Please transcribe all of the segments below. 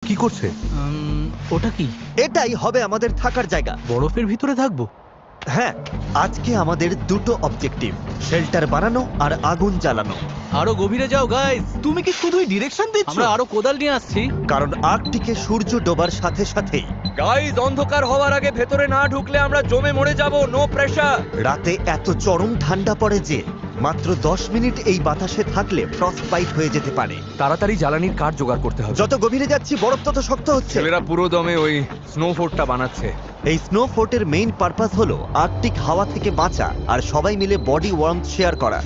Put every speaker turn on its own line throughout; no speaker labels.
কি করছে?
ওটা কি?
এটাই হবে আমাদের থাকার জায়গা।
বরফের ভিতরে থাকবো?
হ্যাঁ, আজকে আমাদের দুটো অবজেক্টিভ, শেল্টার বানানো আর আগুন জ্বালানো।
আরো গভীরে যাও গাইস।
তুমি কি শুধুই ডিরেকশন দিচ্ছ?
আমরা আরো কোদাল নিয়ে আসছি।
কারণ আর্কটিকে সূর্য ডোবার সাথে সাথেই
গাইস, অন্ধকার হওয়ার আগে ভেতরে না ঢুকলে আমরা জমে মরে যাব। No pressure.
রাতে এত চরম ঠান্ডা পড়ে যে মাত্র 10 মিনিট এই বাতাসে থাকলে ফ্রস্ট বাইট হয়ে যেতে পারে।
তাড়াতাড়ি জ্বালানির কাঠ জোগাড় করতে হবে।
যত গভীরে যাচ্ছি বরফ তত শক্ত হচ্ছে।
ছেলেরা পুরো দমে ওই স্নো ফোর্টটা বানাচ্ছে।
এই স্নো ফোর্টের মেইন পারপাস হলো আর্কটিক হাওয়া থেকে বাঁচা আর সবাই মিলে বডি ওয়ার্মথ শেয়ার করা।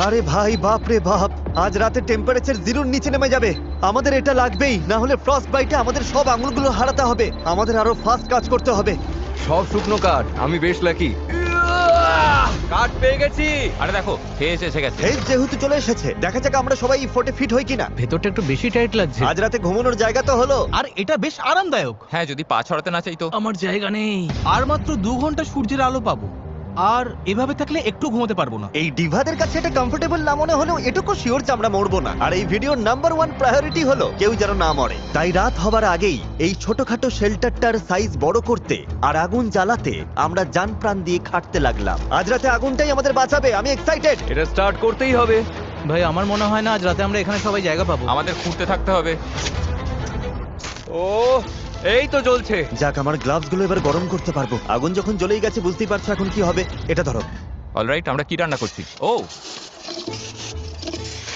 আরে ভাই, বাপ রে বাপ, আজ রাতে টেম্পারেচার 0-র নিচে নেমে যাবে। আমাদের এটা লাগবেই, না হলে ফ্রস্ট বাইটে আমাদের সব আঙুলগুলো হারাতে হবে। আমাদের আরো ফাস্ট কাজ করতে হবে।
সব শুকনো কাঠ। আমি বেশ লাকি। কাঠ পেয়ে গেছি। আরে দেখো, এসে গেছে।
এই যেহেতু চলে এসেছে, দেখা যাক আমরা সবাই এই ফোর্টে ফিট হই কিনা।
ভেতরটা একটু বেশি টাইট লাগছে।
আজ রাতে ঘুমানোর জায়গা তো হলো।
আর এটা বেশ আরামদায়ক।
হ্যাঁ, যদি পা ছড়াতে না চাই তো।
আমার জায়গা নেই। আর মাত্র 2 ঘন্টা সূর্যের আলো পাবো। আর এভাবে থাকলে একটু ঘুমোতে পারবো না।
এই ডিভাদের কাছে এটা কমফোর্টেবল না মনে হলেও এটুকু শিওর যে আমরা মরবো না। আর এই ভিডিওর নাম্বার 1 প্রায়োরিটি হলো কেউ যেন না মরে। তাই রাত হবার আগেই এই ছোটখাটো শেল্টারটার সাইজ বড় করতে আর আগুন জ্বালাতে আমরা জান প্রাণ দিয়ে খাটতে লাগলাম। আজ রাতে আগুনটাই আমাদের বাঁচাবে। আমি এক্সাইটেড।
এটা স্টার্ট করতেই হবে।
ভাই, আমার মনে হয় না আজ রাতে আমরা এখানে সবাই জায়গা পাবো।
আমাদের খুঁড়তে থাকতে হবে। ও, এই তো জ্বলছে।
যাক, আমার গ্লাভস গুলো এবার গরম করতে পারবো। আগুন যখন জ্বলেই গেছে বুঝতেই পারছো এখন কি হবে। এটা ধরো।
অলরাইট, আমরা কি রান্না করছি? ও,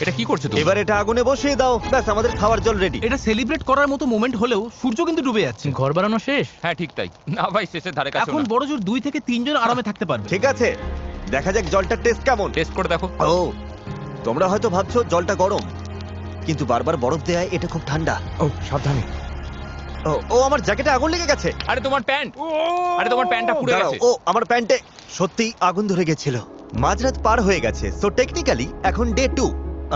এটা কি করছো তুমি?
এবার এটা আগুনে বসিয়ে দাও। ব্যাস, আমাদের খাওয়ার জল রেডি।
এটা সেলিব্রেট করার মতো মোমেন্ট হলেও সূর্য কিন্তু ডুবে যাচ্ছে। ঘর বানানো শেষ।
হ্যাঁ, ঠিক তাই। না ভাই, শেষের ধারে কাছে
এখন বড় জোর 2 থেকে 3 জন আরামে থাকতে পারবে।
ঠিক আছে, দেখা যাক জলটার টেস্ট কেমন।
টেস্ট করে দেখো।
ও, তোমরা হয়তো ভাবছো জলটা গরম, কিন্তু বারবার বরফ দেয় এটা খুব ঠান্ডা।
ও সাবধানে।
ও আমার জ্যাকেটে আগুন লেগে গেছে।
আরে তোমার প্যান্ট, আরে তোমার প্যান্টটা পুড়ে
দাঁড়াও,
গেছে।
ও আমার প্যান্টে সত্যি আগুন ধরে গেছিল। মাঝরাত পার হয়ে গেছে, সো টেকনিক্যালি এখন ডে 2।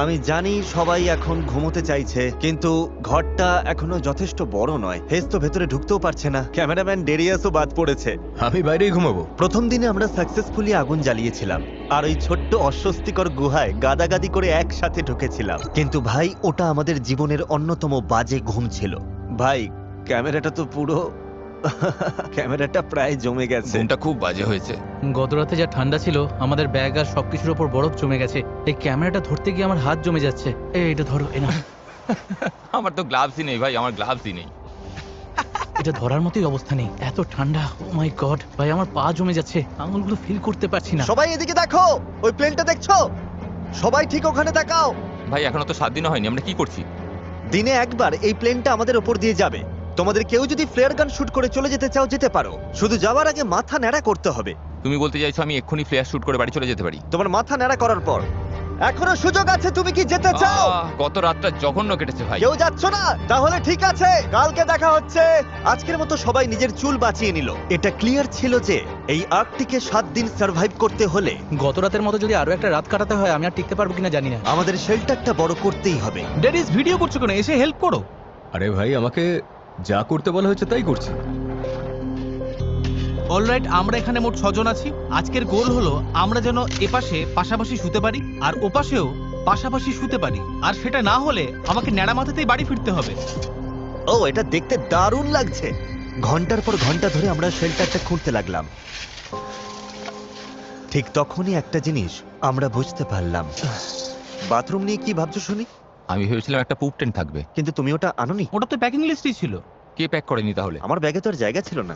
আমি জানি সবাই এখন ঘুমোতে চাইছে, কিন্তু ঘরটা এখনো যথেষ্ট বড় নয়। হেস তো ভেতরে ঢুকতেও পারছে না। ক্যামেরাম্যান ডেরিয়াসও বাদ পড়েছে।
আমি বাইরেই ঘুমাবো।
প্রথম দিনে আমরা সাকসেসফুলি আগুন জ্বালিয়েছিলাম আর ওই ছোট্ট অস্বস্তিকর গুহায় গাদাগাদি করে একসাথে ঢুকেছিলাম। কিন্তু ভাই, ওটা আমাদের জীবনের অন্যতম বাজে ঘুম ছিল। ভাই, ক্যামেরাটা তো পুরো ক্যামেরাটা প্রায় জমে গেছে।
ঘুমটা খুব বাজে হয়েছে।
গত রাতে যা ঠান্ডা ছিল, আমাদের ব্যাগ আর সবকিছুর উপর বরফ জমে গেছে। এই ক্যামেরাটা ধরতে গিয়ে আমার হাত জমে যাচ্ছে। এটা ধরো, না
আমার তো গ্লাভসই নেই ভাই, আমার গ্লাভসই নেই।
এটা ধরার মতোই অবস্থা নেই, এত ঠান্ডা। ও মাই গড ভাই, আমার পা জমে যাচ্ছে, আঙুলগুলো ফিল করতে পারছি না।
সবাই এদিকে দেখো, ওই প্লেনটা দেখছো? সবাই ঠিক ওখানে তাকাও।
ভাই, এখনো তো 7 দিনও হয়নি, আমরা কি করছি?
দিনে একবার এই প্লেনটা আমাদের উপর দিয়ে যাবে। তোমাদের কেউ যদি ফ্লেয়ার গান শুট করে চলে যেতে চাও যেতে পারো, শুধু যাওয়ার আগে মাথা ন্যাড়া করতে হবে।
তুমি বলতে চাইছো আমি এক্ষুনি ফ্লেয়ার শুট করে বাড়ি চলে যেতে পারি?
তোমার মাথা ন্যাড়া করার পর এখনো সুযোগ আছে। তুমি কি যেতে চাও?
গত রাতটা জঘন্য কেটেছে ভাই।
কেউ যাচ্ছ না? তাহলে ঠিক আছে, কালকে দেখা হচ্ছে। আজকের মতো সবাই নিজের চুল বাঁচিয়ে নিল। এটা ক্লিয়ার ছিল যে এই আর্কটিকে 7 দিন সার্ভাইভ করতে হলে
গত রাতের মতো যদি আরো একটা রাত কাটাতে হয়, আমি আর টিকতে পারবো কিনা জানি না।
আমাদের শেল্টারটা বড় করতেই হবে।
ডেরিস, ভিডিও করছো কেন? এসে হেল্প করো।
আরে ভাই, আমাকে যা করতে বলা হচ্ছে তাই করছি।
অলরাইট, আমরা এখানে মোট 6 জন আছি। আজকের গোল হলো আমরা যেন এপাশে পাশাপাশি শুতে পারি আর ওপাশেও পাশাপাশি শুতে পারি। আর সেটা না হলে আমাকে ন্যাড়া মাথাতেই বাড়ি ফিরতে হবে।
ও, এটা দেখতে দারুণ লাগছে। ঘন্টার পর ঘন্টা ধরে আমরা শেল্টারটা খুঁড়তে লাগলাম। ঠিক তখনই একটা জিনিস আমরা বুঝতে পারলাম। বাথরুম নিয়ে কি ভাবছো শুনি?
আমি ভেবেছিলাম একটা পুপ টেন্ট থাকবে।
কিন্তু তুমি ওটা আনোনি।
ওটা তো প্যাকিং লিস্টই ছিল।
কে প্যাক করেনি তাহলে?
আমার ব্যাগে তো আর জায়গা ছিল না।